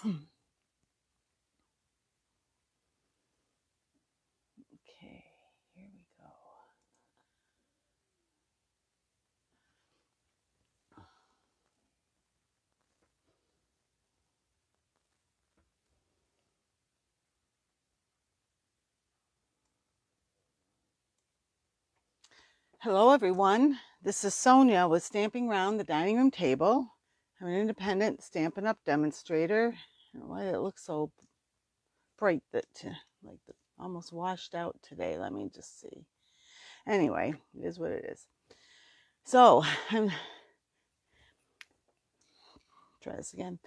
Okay, here we go. Hello everyone, this is Sonia with Stamping Round the Dining Room Table. I'm an independent Stampin' Up! Demonstrator. I don't know why it looks so bright that like almost washed out today. Let me just see. Anyway, it is what it is. So, try this again.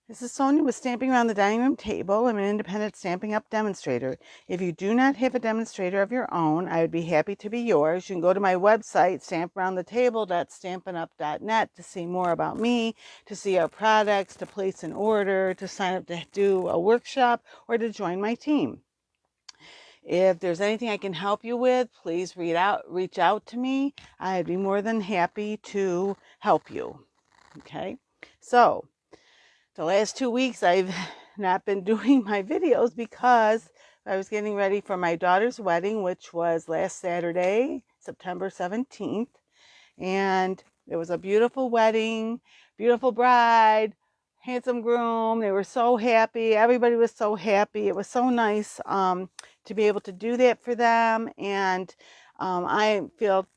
This is Sonia with Stamping Around the Dining Room Table. I'm an independent Stampin' Up! Demonstrator. If you do not have a demonstrator of your own, I would be happy to be yours. You can go to my website, stamparoundthetable.stampinup.net, to see more about me, to see our products, to place an order, to sign up to do a workshop, or to join my team. If there's anything I can help you with, please reach out to me. I'd be more than happy to help you. Okay, so the last 2 weeks I've not been doing my videos because I was getting ready for my daughter's wedding, which was last Saturday, September 17th. And it was a beautiful wedding, beautiful bride, handsome groom. They were so happy. Everybody was so happy. It was so nice to be able to do that for them. And I feel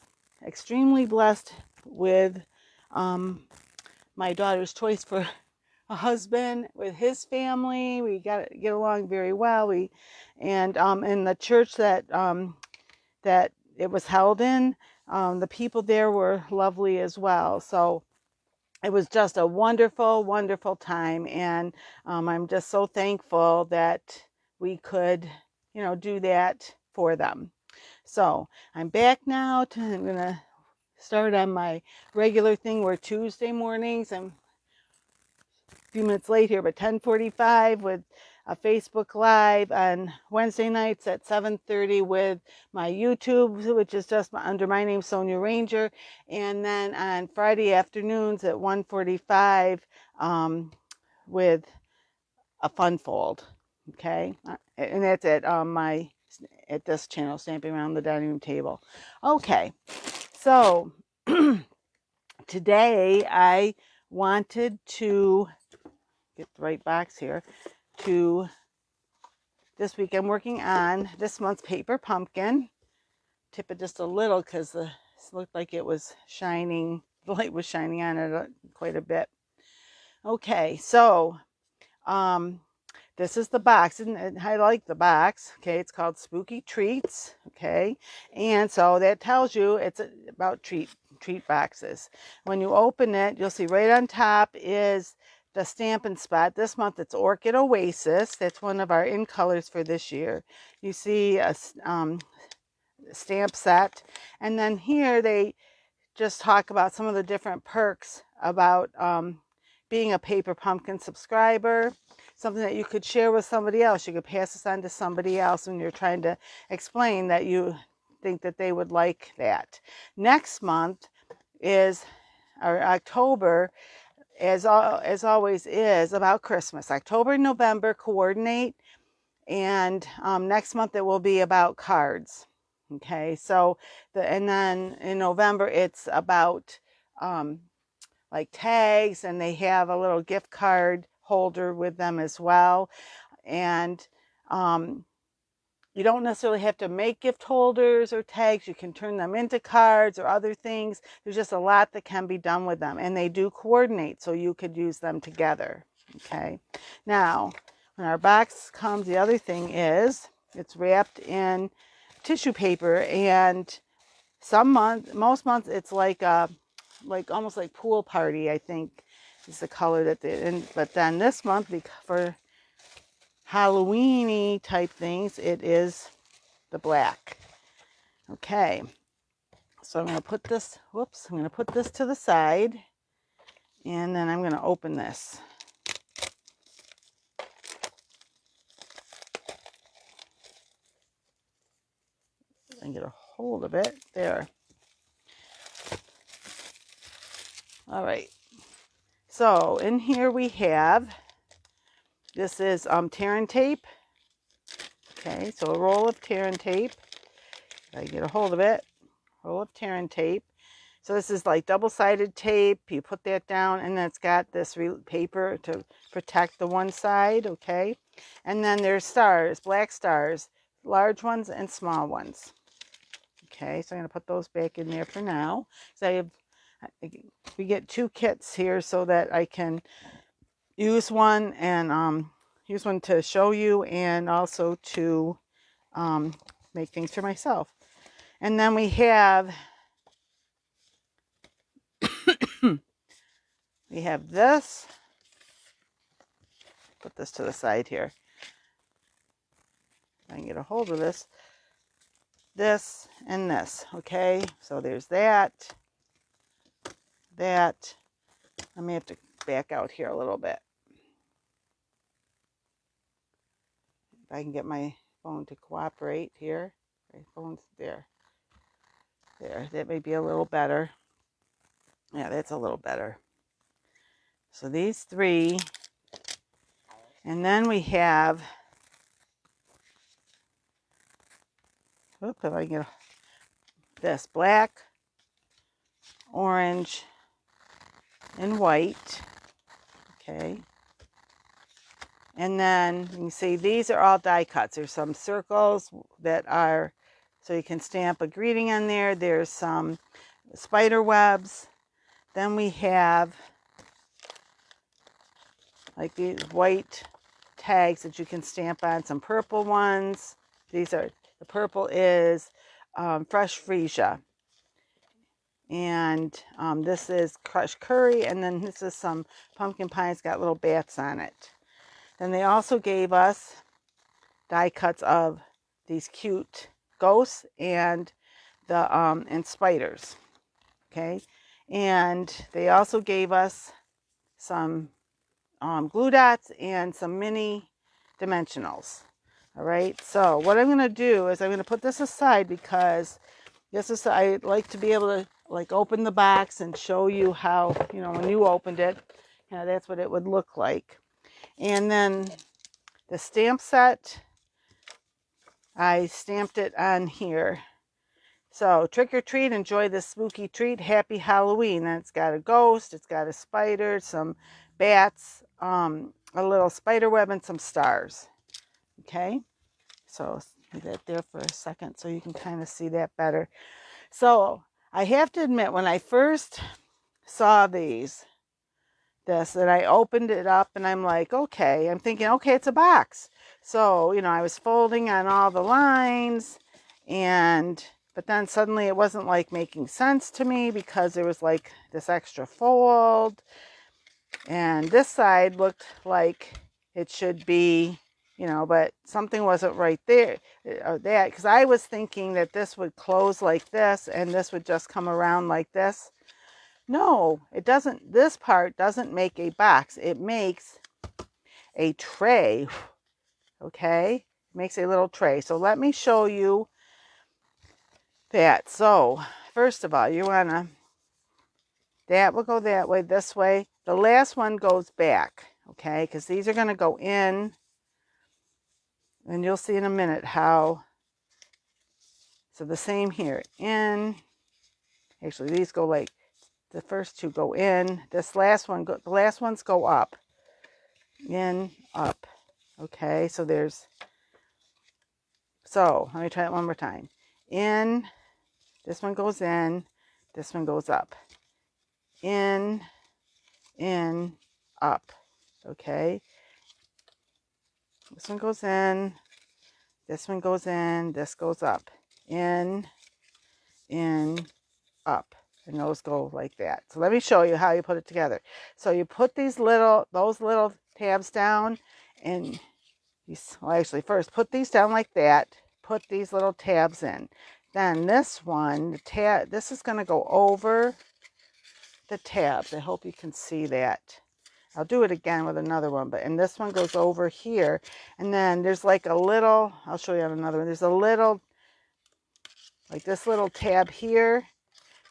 extremely blessed with my daughter's choice for a husband, with his family. We get along very well. In the church that it was held in, the people there were lovely as well. So it was just a wonderful, wonderful time, and I'm just so thankful that we could, do that for them. So I'm back now. I'm gonna start on my regular thing where Tuesday mornings, I'm a few minutes late here, but 10:45 with a Facebook Live, on Wednesday nights at 7:30 with my YouTube, which is just under my name, Sonia Ranger, and then on Friday afternoons at 1:45 with a fun fold. Okay, and that's at this channel, Stamping Around the Dining Room Table. Okay, so today I wanted to get the right box here. This week I'm working on this month's paper pumpkin. Tip it just a little because it looked like it was shining. The light was shining on it quite a bit. Okay, so this is the box, and I like the box. Okay, it's called Spooky Treats. Okay, and so that tells you it's about treat boxes. When you open it, you'll see right on top is the Stampin' Spot. This month it's Orchid Oasis. That's one of our in colors for this year. You see a stamp set, and then here they just talk about some of the different perks about being a Paper Pumpkin subscriber, something that you could share with somebody else. You could pass this on to somebody else when you're trying to explain that you think that they would like that. Next month is, or October, as always, is about Christmas. October and November coordinate, and next month it will be about cards. Okay, so and then in November it's about like tags, and they have a little gift card holder with them as well. And you don't necessarily have to make gift holders or tags. You can turn them into cards or other things. There's just a lot that can be done with them, and they do coordinate, so you could use them together. Okay, now when our box comes, the other thing is it's wrapped in tissue paper, and most months it's like almost like pool party, I think is the color that they in. But then this month, for Halloween-y type things, it is the black. Okay, so I'm going to put this, I'm going to put this to the side, and then I'm going to open this. And get a hold of it. There. All right. So in here we have this is tear and tape. Okay, so a roll of tear and tape. I get a hold of it. Roll of tear and tape. So this is like double-sided tape. You put that down, and then it's got this paper to protect the one side, okay? And then there's stars, black stars, large ones and small ones. Okay, so I'm going to put those back in there for now. So we get 2 kits here so that I can use one and use one to show you and also to make things for myself. And then we have this. Put this to the side here. I can get a hold of this and this. Okay, so there's that. I may have to back out here a little bit. If I can get my phone to cooperate here. My phone's there. That may be a little better. Yeah, that's a little better. So these 3. And then we have, if I can get this, black, orange, and white. Okay. And then you can see these are all die cuts. There's some circles that are, so you can stamp a greeting on there. There's some spider webs. Then we have like these white tags that you can stamp on, some purple ones. The purple is fresh Freesia. And this is crushed curry, and then this is some pumpkin pie. It's got little bats on it. Then they also gave us die cuts of these cute ghosts and and spiders. Okay, and they also gave us some glue dots and some mini dimensionals. All right, so what I'm going to do is I'm going to put this aside because I like to be able to like open the box and show you how, when you opened it, that's what it would look like. And then the stamp set, I stamped it on here. So trick or treat, enjoy this spooky treat, happy Halloween. And it's got a ghost, it's got a spider, some bats, a little spider web, and some stars. Okay, so leave that there for a second so you can kind of see that better. So I have to admit, when I first saw that I opened it up and I'm like, okay, I'm thinking, okay, it's a box. So, I was folding on all the lines, but then suddenly it wasn't like making sense to me because there was like this extra fold, and this side looked like it should be, but something wasn't right there. Because I was thinking that this would close like this and this would just come around like this. No, it doesn't. This part doesn't make a box. It makes a tray. Okay, it makes a little tray. So let me show you that. So first of all, that will go that way, this way. The last one goes back, okay, because these are going to go in, and you'll see in a minute how. So the same here, in. Actually, these go like, the first 2 go in. The last ones go up, in, up. Okay, so let me try it one more time. In, this one goes in, this one goes up. In, up. Okay. This one goes in, this one goes in, this goes up. In, up. And those go like that. So let me show you how you put it together. So you put those little tabs down, and actually first put these down like that. Put these little tabs in. Then this one, this is going to go over the tabs. I hope you can see that. I'll do it again with another one, and this one goes over here. And then there's like a little, I'll show you on another one. There's a little, like this little tab here.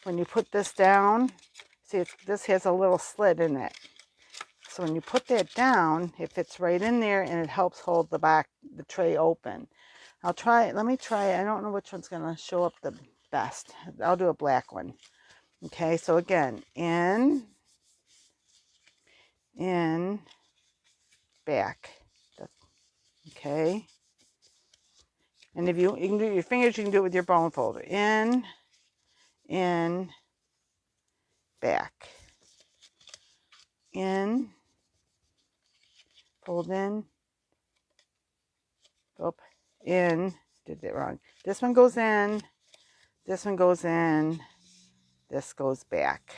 When you put this down, see, this has a little slit in it. So when you put that down, it fits right in there and it helps hold the tray open. I'll try it. Let me try it. I don't know which one's going to show up the best. I'll do a black one. Okay, so again, in, back. Okay. And if you can do your fingers, you can do it with your bone folder. In, back. In, fold in, up, in, did that wrong. This one goes in, this one goes in, this goes back.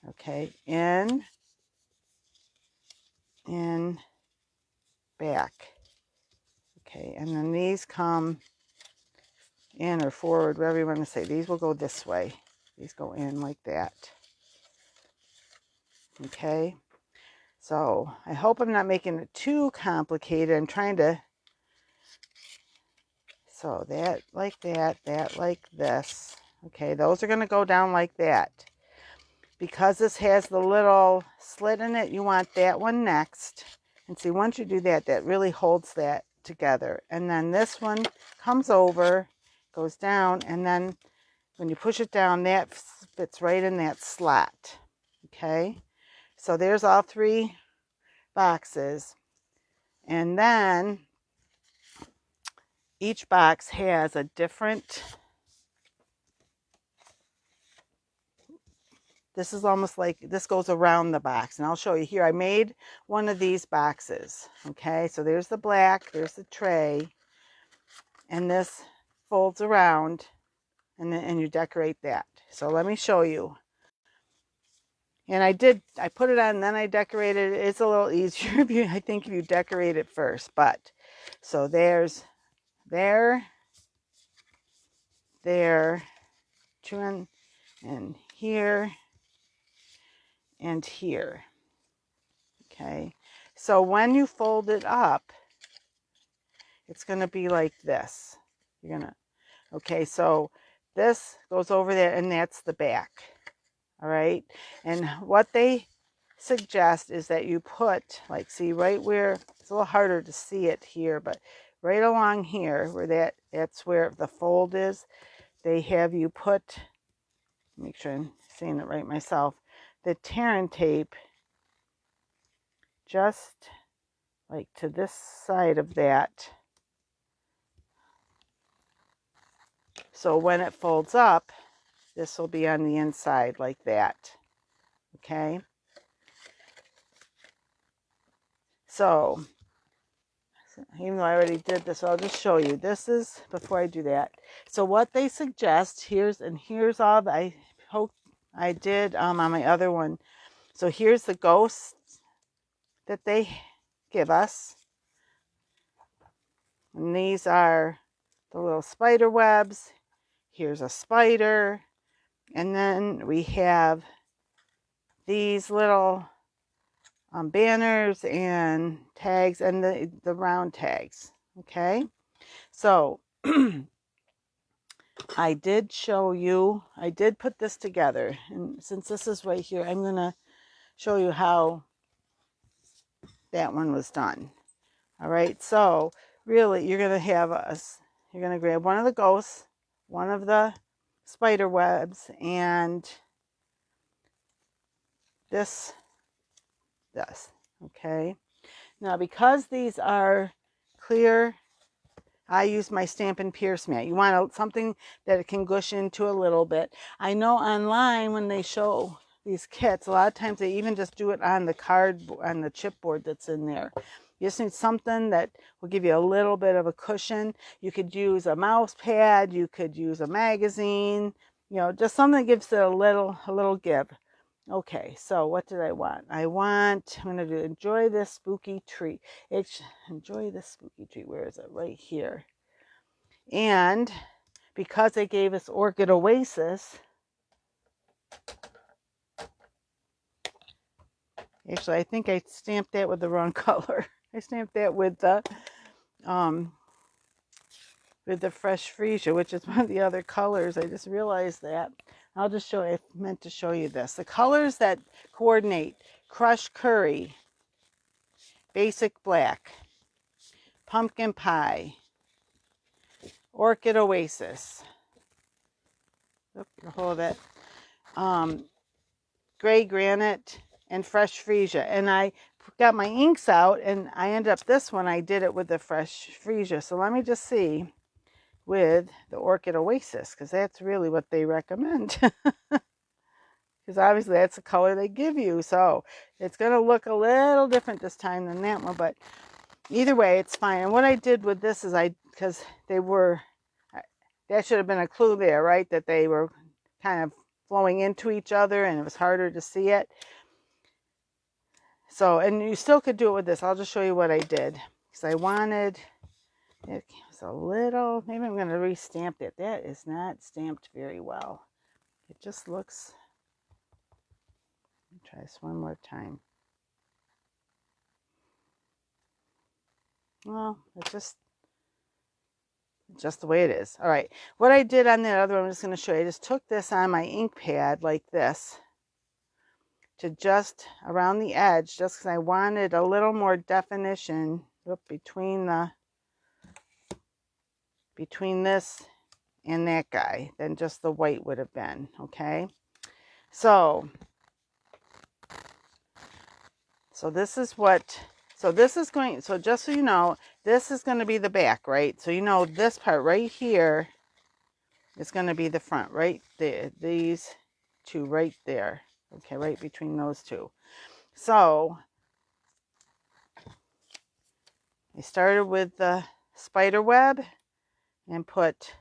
Okay, in, back. Okay, and then these come in or forward, whatever you want to say. These will go this way. These go in like that. Okay, so I hope I'm not making it too complicated. I'm trying to, so that like that, that like this. Okay, those are going to go down like that. Because this has the little slit in it, you want that one next. And see, once you do that, that really holds that together. And then this one comes over, goes down, and then when you push it down, that fits right in that slot. Okay, so there's all 3 boxes. And then each box has a different, this is almost like, this goes around the box. And I'll show you here. I made one of these boxes. Okay, so there's the black, there's the tray, and this folds around, and you decorate that. So let me show you. And I put it on and then I decorated it. It's a little easier if you, I think, if you decorate it first. But so there's there, 2 and here and here. Okay, so when you fold it up, it's going to be like this. You're going to, okay, so this goes over there and that's the back. All right, and what they suggest is that you put, like, see right where, it's a little harder to see it here, but right along here where that's where the fold is, they have you put, make sure I'm saying it right myself, the Terran tape just like to this side of that. So when it folds up, this will be on the inside like that. Okay. So even though I already did this, I'll just show you. This is before I do that. So what they suggest, here's all that I did on my other one. So here's the ghosts that they give us. And these are the little spider webs. Here's a spider. And then we have these little banners and tags and the round tags. Okay, so I did show you, I did put this together, and since this is right here, I'm going to show you how that one was done. All right, so really you're going to have you're going to grab one of the ghosts, one of the spider webs, and this. Okay, now because these are clear, I use my Stampin' Pierce mat. You want something that it can gush into a little bit. I know online when they show these kits, a lot of times they even just do it on the on the chipboard that's in there. You just need something that will give you a little bit of a cushion. You could use a mouse pad, you could use a magazine, you know, just something that gives it a little give. Okay, so what did I want? I'm going to do enjoy this spooky tree. Enjoy this spooky tree. Where is it? Right here. And because they gave us Orchid Oasis, actually I think I stamped that with the wrong color. I stamped that with the fresh Freesia, which is one of the other colors. I just realized that. I'll just show you, I meant to show you this. The colors that coordinate: crushed curry, basic black, pumpkin pie, orchid oasis, hold it, gray granite, and fresh freesia. And I got my inks out, and I ended up this one, I did it with the fresh freesia. So let me just see with the orchid oasis, because that's really what they recommend. Because obviously that's the color they give you. So it's going to look a little different this time than that one, but either way, it's fine. And what I did with this is because they were, that should have been a clue there, right? That they were kind of flowing into each other and it was harder to see it. So, and you still could do it with this. I'll just show you what I did. Because I wanted, it was a little, maybe I'm going to re-stamp it. That is not stamped very well. It just looks, let me try this one more time. Well, it's just the way it is. All right. What I did on that other one, I'm just going to show you. I just took this on my ink pad like this to just around the edge, just because I wanted a little more definition between this and that guy than just the white would have been. Okay. So this is what, so this is going, so just so you know, this is going to be the back, right? So you know this part right here is going to be the front, right there, these two right there. Okay, right between those two. So I started with the spider web and put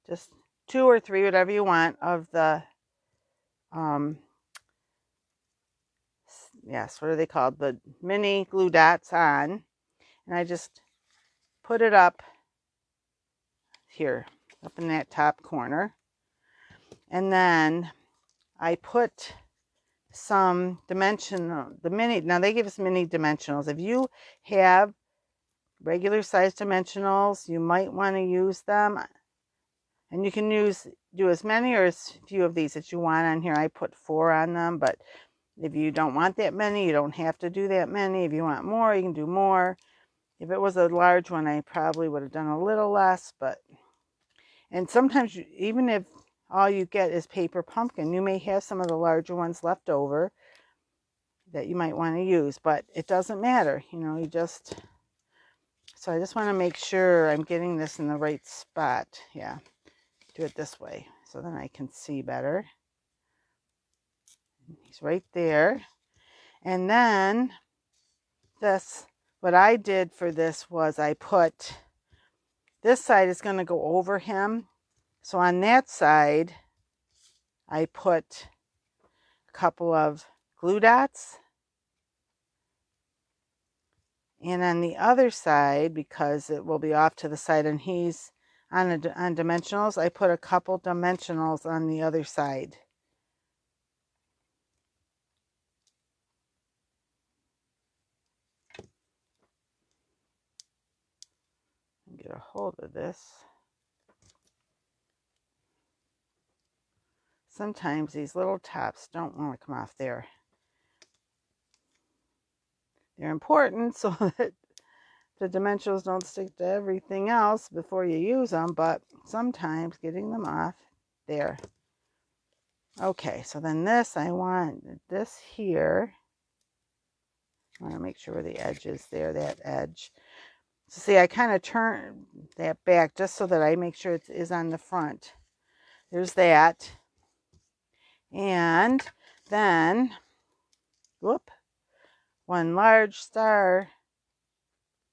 just 2 or 3, whatever you want, of the, yes, what are they called? The mini glue dots on. And I just put it up here, up in that top corner. And then I put some dimensional, now they give us mini dimensionals. If you have regular size dimensionals, you might want to use them. And you can do as many or as few of these that you want on here. I put 4 on them, but if you don't want that many, you don't have to do that many. If you want more, you can do more. If it was a large one, I probably would have done a little less, but, and sometimes even if all you get is paper pumpkin, you may have some of the larger ones left over that you might want to use, but it doesn't matter. You know, so I just want to make sure I'm getting this in the right spot. Yeah. Do it this way so then I can see better. He's right there. And then this, what I did for this was I put, this side is going to go over him. So on that side, I put a couple of glue dots. And on the other side, because it will be off to the side and he's on dimensionals, I put a couple dimensionals on the other side. Get a hold of this. Sometimes these little tops don't want to come off there. They're important so that the dimensionals don't stick to everything else before you use them, but sometimes getting them off there. Okay, so then this, I want this here. I want to make sure where the edge is there, that edge. So see, I kind of turn that back just so that I make sure it is on the front. There's that. And then, whoop, one large star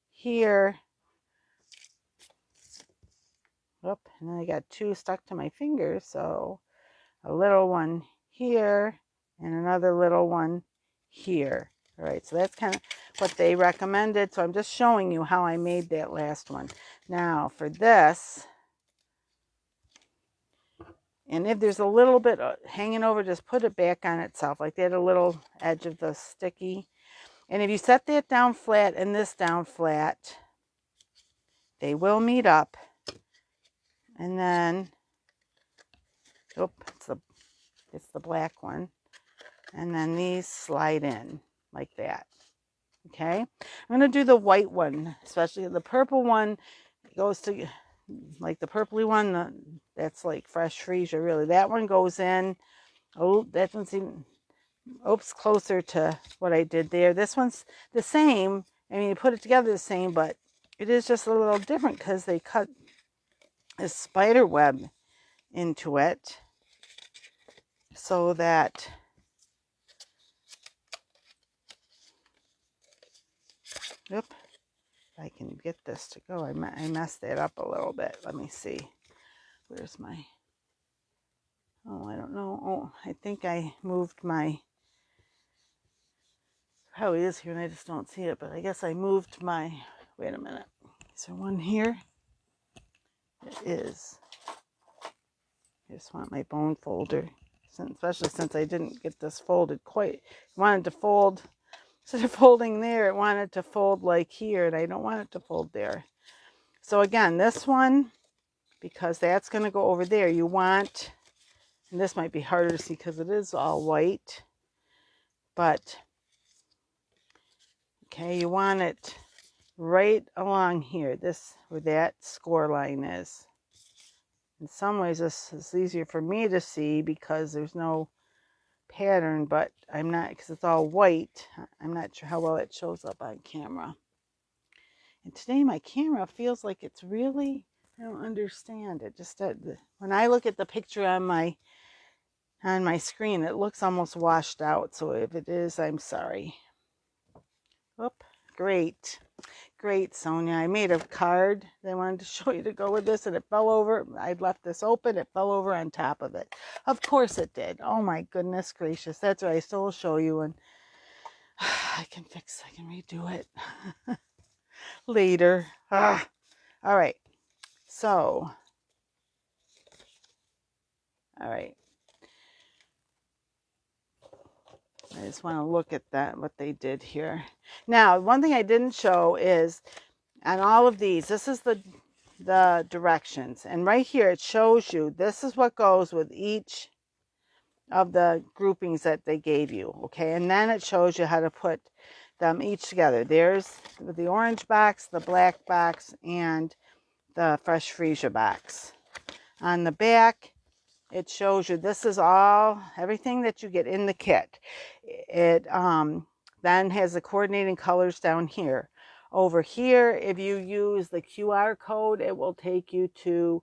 here. Whoop, and then I got 2 stuck to my fingers, so a little one here and another little one here. All right, so that's kind of what they recommended. So I'm just showing you how I made that last one. Now for this, and if there's a little bit hanging over, just put it back on itself, like that, a little edge of the sticky. And if you set that down flat and this down flat, they will meet up. And then, it's the black one. And then these slide in. like that. Okay, I'm going to do the white one, especially the purple one goes to, like the purpley one, that's like fresh freesia, really. That one goes in, oh, that one's even, oops, closer to what I did there. This one's the same. I mean, you put it together the same, but it is just a little different because they cut a spider web into it so that if I can get this to go. I messed that up a little bit. Let me see. Where's my, oh, I don't know. Oh, I think I moved my, probably is here and I just don't see it, but I guess I moved my, wait a minute. Is there one here? It is. I just want my bone folder, especially since I didn't get this folded quite. I wanted to fold, instead of folding there, it wanted to fold like here, and I don't want it to fold there. So again, this one, because that's going to go over there, you want, and this might be harder to see because it is all white, but okay, you want it right along here, this, where that score line is. In some ways, this is easier for me to see because there's no pattern, but I'm not, because it's all white, I'm not sure how well it shows up on camera. And today my camera feels like it's really, I don't understand it. Just when I look at the picture on my screen, it looks almost washed out. So if it is, I'm sorry. Oop, great. Great, Sonia. I made a card that I wanted to show you to go with this, and it fell over. I'd left this open. It fell over on top of it. Of course it did. Oh my goodness gracious. That's right. I still will show you, and I can redo it later. All right. So, all right. I just want to look at that, what they did here. Now, one thing I didn't show is on all of these, this is the directions. And right here, it shows you, this is what goes with each of the groupings that they gave you. Okay. And then it shows you how to put them each together. There's the orange box, the black box, and the fresh freesia box. On the back, it shows you this is all, everything that you get in the kit. It then has the coordinating colors down here. Over here, if you use the QR code, it will take you to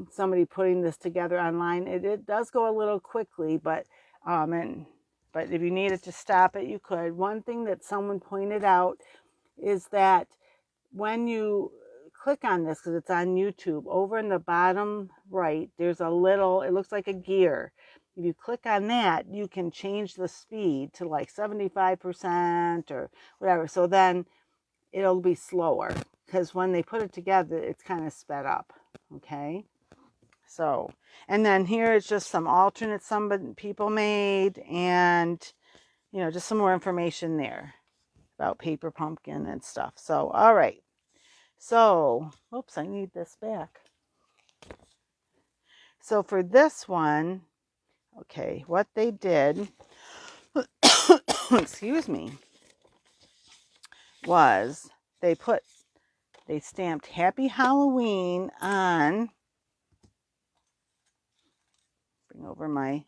somebody putting this together online. It does go a little quickly, but if you needed to stop it, you could. One thing that someone pointed out is that when you click on this, because it's on YouTube, over in the bottom right, there's a little, it looks like a gear. If you click on that, you can change the speed to like 75% or whatever. So then it'll be slower, because when they put it together, it's kind of sped up. Okay. So, and then here is just some alternates some people made, and, you know, just some more information there about paper pumpkin and stuff. So, all right. So, oops, I need this back. So for this one, okay, what they did, excuse me, was they stamped Happy Halloween on, bring over my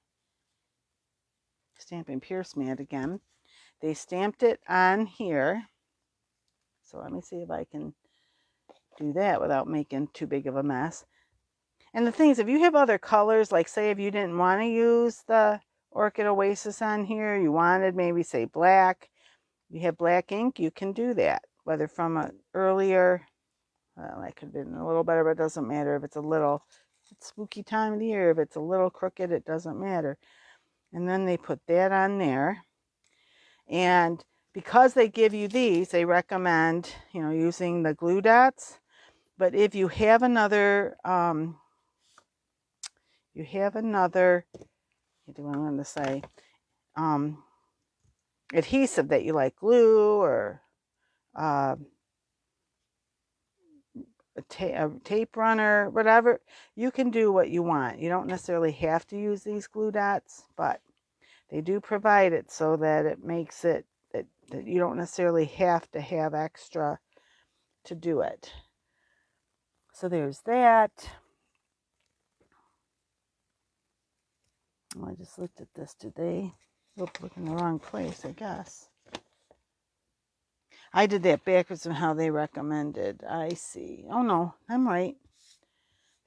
Stampin' Pierce mat again. They stamped it on here. So let me see if I can do that without making too big of a mess. And the thing is, if you have other colors, like say if you didn't want to use the Orchid Oasis on here, you wanted maybe say black, you have black ink, you can do that. Whether from an earlier, well, I could have been a little better, but it doesn't matter if it's a little, it's spooky time of the year, if it's a little crooked, it doesn't matter. And then they put that on there. And because they give you these, they recommend, you know, using the glue dots. But if you have another, what do I want to say, adhesive that you like, glue or a tape runner, whatever, you can do what you want. You don't necessarily have to use these glue dots, but they do provide it so that it makes it that you don't necessarily have to have extra to do it. So there's that. Oh, I just looked at this today. Look in the wrong place, I guess. I did that backwards from how they recommended. I see. Oh no, I'm right.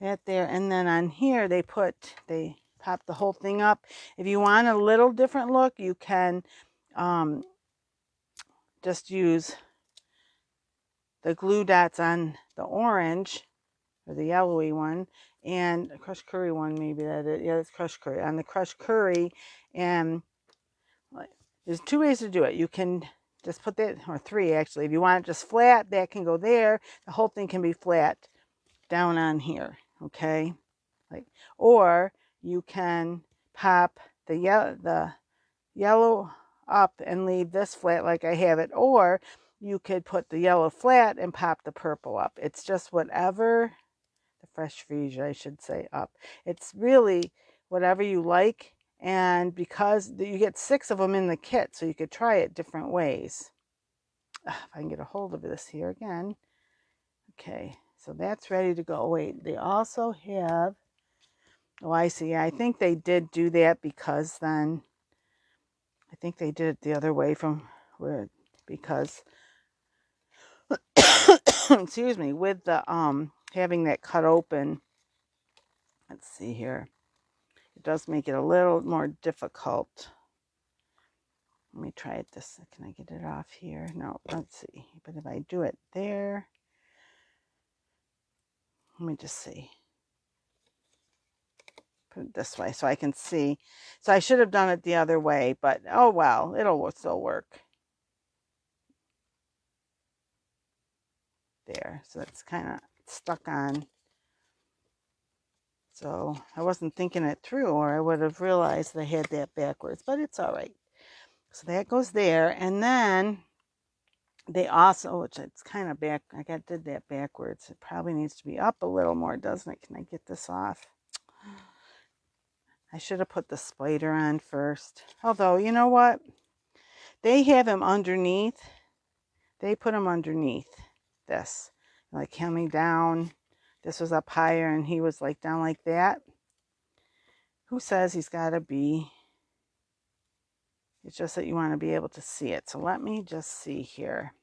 That there, and then on here they pop the whole thing up. If you want a little different look, you can just use the glue dots on the orange or the yellowy one, and the crushed curry one, maybe that is. Yeah, it's crushed curry. On the crushed curry, and there's 2 ways to do it. You can just put that, or 3 actually. If you want it just flat, that can go there. The whole thing can be flat down on here, okay? Or you can pop the yellow up and leave this flat like I have it, or you could put the yellow flat and pop the purple up. It's just whatever, the fresh Freesia, I should say, up. It's really whatever you like, and because you get 6 of them in the kit, so you could try it different ways. If I can get a hold of this here again. Okay, so that's ready to go. Wait, they also have, oh, I see. I think they did do that because then, I think they did it the other way from where, because, excuse me, with the, having that cut open, let's see here, it does make it a little more difficult. Let me try it this, can I get it off here? No, let's see. But if I do it there, let me just see. Put it this way so I can see. So I should have done it the other way, but oh well, it'll still work. There, so it's kind of stuck on. So I wasn't thinking it through, or I would have realized I had that backwards, but it's all right. So that goes there, and then they also, which it's kind of back, did that backwards. It probably needs to be up a little more, doesn't it? Can I get this off? I should have put the spider on first. Although, you know what? They have him underneath. They put him underneath this. Like coming down. This was up higher and he was like down like that. Who says he's got to be? It's just that you want to be able to see it. So let me just see here.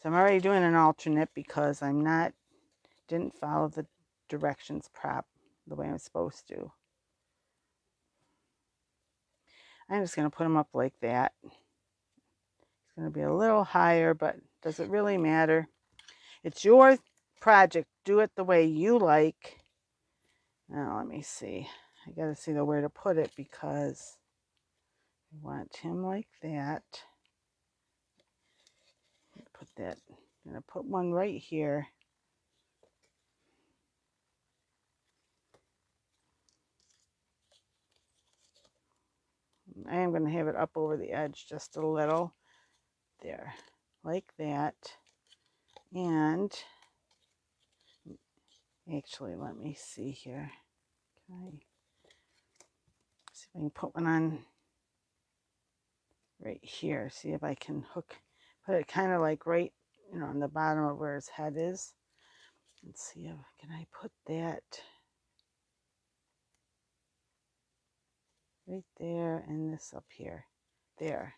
So I'm already doing an alternate because didn't follow the directions the way I'm supposed to. I'm just going to put them up like that. It's going to be a little higher, but does it really matter? It's your project. Do it the way you like. Now, let me see. I got to see where to put it because I want him like that. Put that. I'm going to put one right here. I am going to have it up over the edge just a little. There. Like that. And actually, let me see here. Can I see if I can put one on right here? See if I can put it kind of like right, on the bottom of where his head is. Let's see if can I put that right there and this up here. There.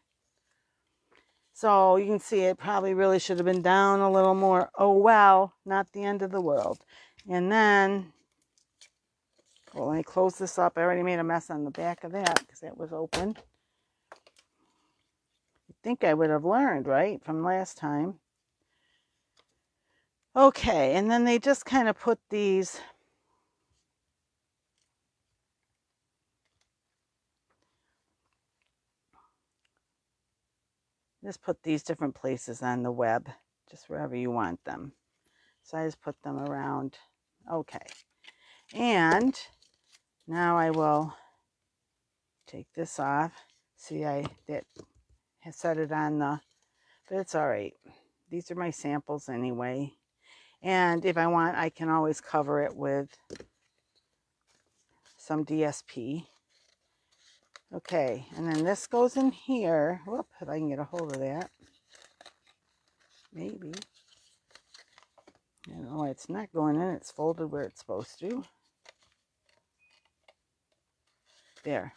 So you can see it probably really should have been down a little more. Oh well, not the end of the world. And then, well, let me close this up. I already made a mess on the back of that because that was open. You'd think I would have learned, right, from last time. Okay, and then they just kind of put these different places on the web, just wherever you want them. So I just put them around. Okay. And now I will take this off. See, I set it on but it's all right. These are my samples anyway. And if I want, I can always cover it with some DSP. Okay, and then this goes in here. Whoop, if I can get a hold of that. Maybe. I don't know why it's not going in. It's folded where it's supposed to. There.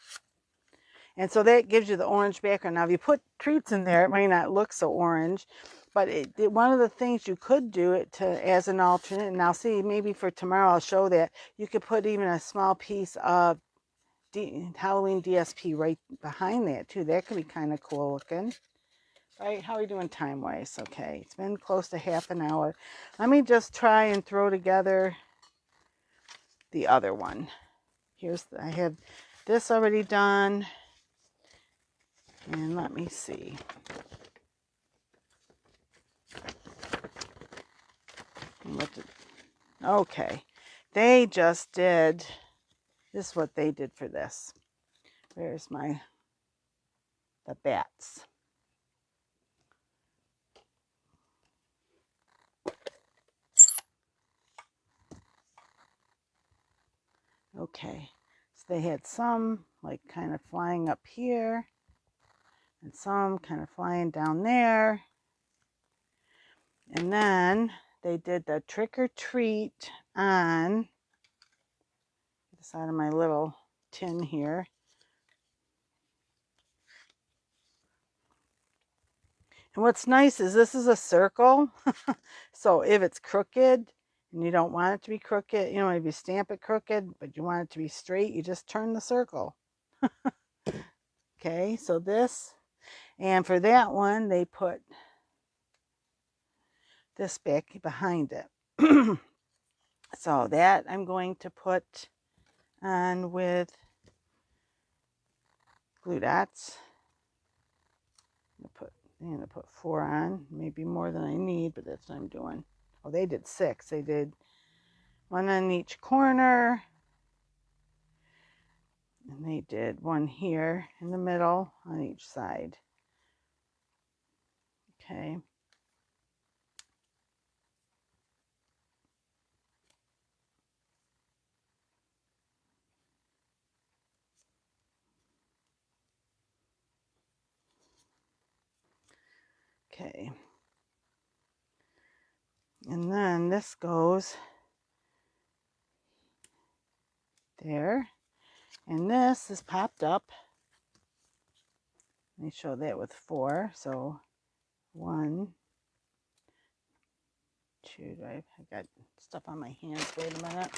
And so that gives you the orange background. Now, if you put treats in there, it might not look so orange. But one of the things you could do it to as an alternate, and I'll see, maybe for tomorrow I'll show that, you could put even a small piece of Halloween DSP right behind that too. That could be kind of cool looking. Right, how are we doing time-wise? Okay, it's been close to half an hour. Let me just try and throw together the other one. I have this already done. And let me see. Okay, they just did, this is what they did for this. Where's the bats? Okay, so they had some like kind of flying up here and some kind of flying down there. And then they did the trick or treat on the side of my little tin here. And what's nice is this is a circle. So if it's crooked and you don't want it to be crooked, you know, if you stamp it crooked, but you want it to be straight, you just turn the circle. Okay, so this, and for that one, they put this back behind it. So that I'm going to put on with glue dots. I'm going to put 4 on, maybe more than I need, but that's what I'm doing. Oh, they did 6. They did 1 on each corner. And they did 1 here in the middle on each side. Okay. Okay. And then this goes there. And this is popped up. Let me show that with 4. So 1, 2, I got stuff on my hands. Wait a minute.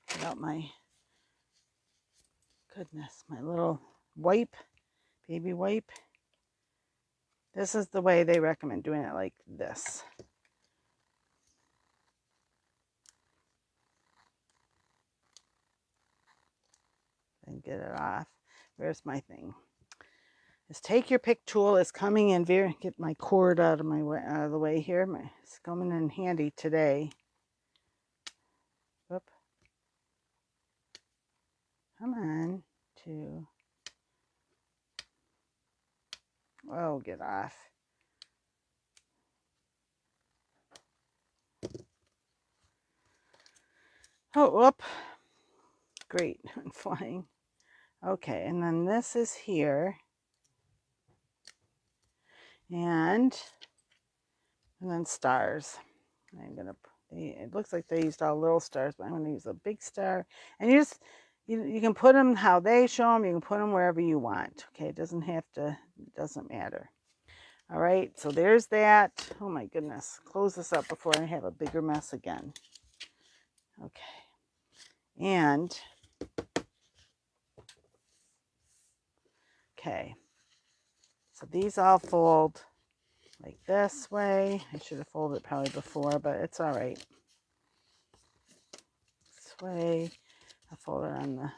Get out my, goodness, my little wipe, baby wipe. This is the way they recommend doing it, like this. And get it off. Where's my thing? Is take your pick tool. Is coming in very, get my cord out of my way, out of the way here. It's coming in handy today. Whoop. Come on. 2. Oh, get off. Oh, whoop. Great. I'm flying. Okay, and then this is here. And then stars. I'm gonna, it looks like they used all little stars, but I'm gonna use a big star. And you can put them how they show them. You can put them wherever you want. Okay, it doesn't have to, it doesn't matter. All right, so there's that. Oh my goodness, close this up before I have a bigger mess again. Okay, and okay, so these all fold like this way. I should have folded it probably before, but it's all right. This way, I'll fold it on the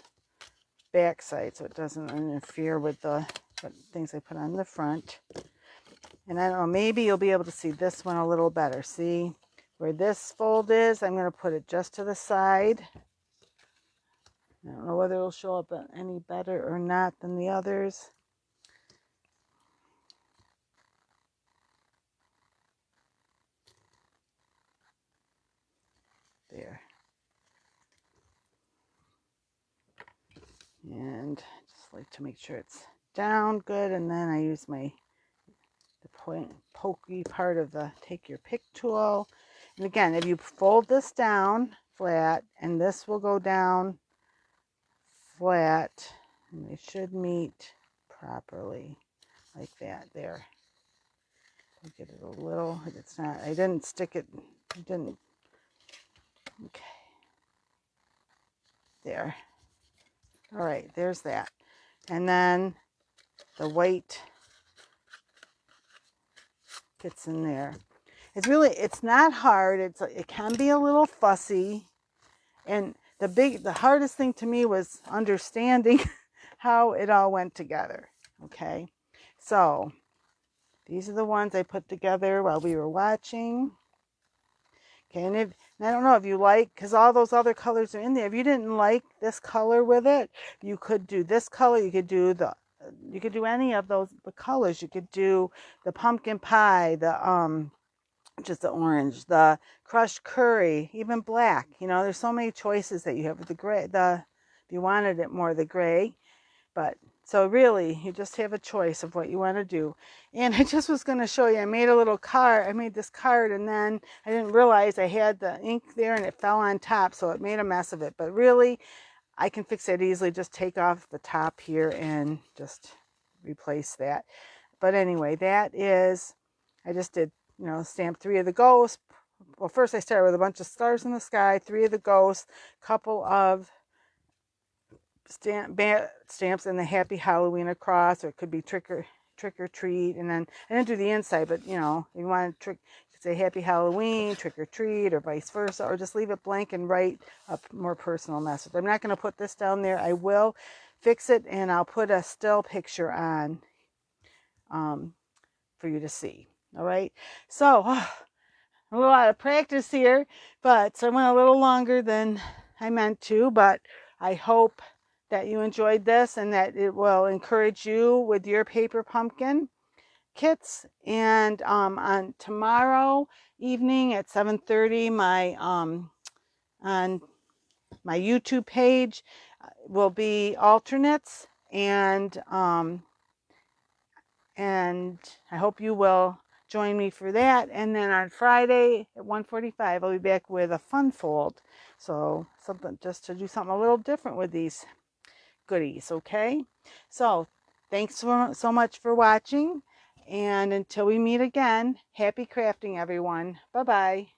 back side so it doesn't interfere with the things I put on the front. And I don't know, maybe you'll be able to see this one a little better. See where this fold is? I'm going to put it just to the side. I don't know whether it'll show up any better or not than the others. There. And just like to make sure it's down good, and then I use the pokey part of the take your pick tool. And again, if you fold this down flat, and this will go down flat, and they should meet properly like that. There. I'll get it a little. It's not. I didn't stick it. I didn't. Okay. There. All right. There's that. And then the white gets in there. It's not hard. It can be a little fussy. And the hardest thing to me was understanding how it all went together. Okay. So these are the ones I put together while we were watching. Okay. And I don't know if you like, because all those other colors are in there. If you didn't like this color with it, you could do this color. You could do any of the colors. You could do the pumpkin pie, just the orange, the crushed curry, even black. There's so many choices that you have with the gray. If you wanted it more, the gray. But so really, you just have a choice of what you want to do. And I just was going to show you, I made a little card. I made this card, and then I didn't realize I had the ink there, and it fell on top, so it made a mess of it. But really, I can fix it easily. Just take off the top here and just replace that. But anyway, I just did, stamp 3 of the ghosts. Well, first I started with a bunch of stars in the sky, 3 of the ghosts, couple of stamps in the Happy Halloween across, or it could be trick or treat. And then I didn't do the inside, but you want to say Happy Halloween, trick or treat, or vice versa, or just leave it blank and write a more personal message. I'm not going to put this down there. I will fix it, and I'll put a still picture on for you to see. All right. So a little out of practice here, but so I went a little longer than I meant to, but I hope that you enjoyed this and that it will encourage you with your paper pumpkin kits. And on tomorrow evening at 7:30, on my YouTube page will be alternates, and I hope you will join me for that. And then on Friday at 1:45, I'll be back with a fun fold. So something just to do something a little different with these goodies. Okay. So thanks so much for watching. And until we meet again, happy crafting, everyone. Bye-bye.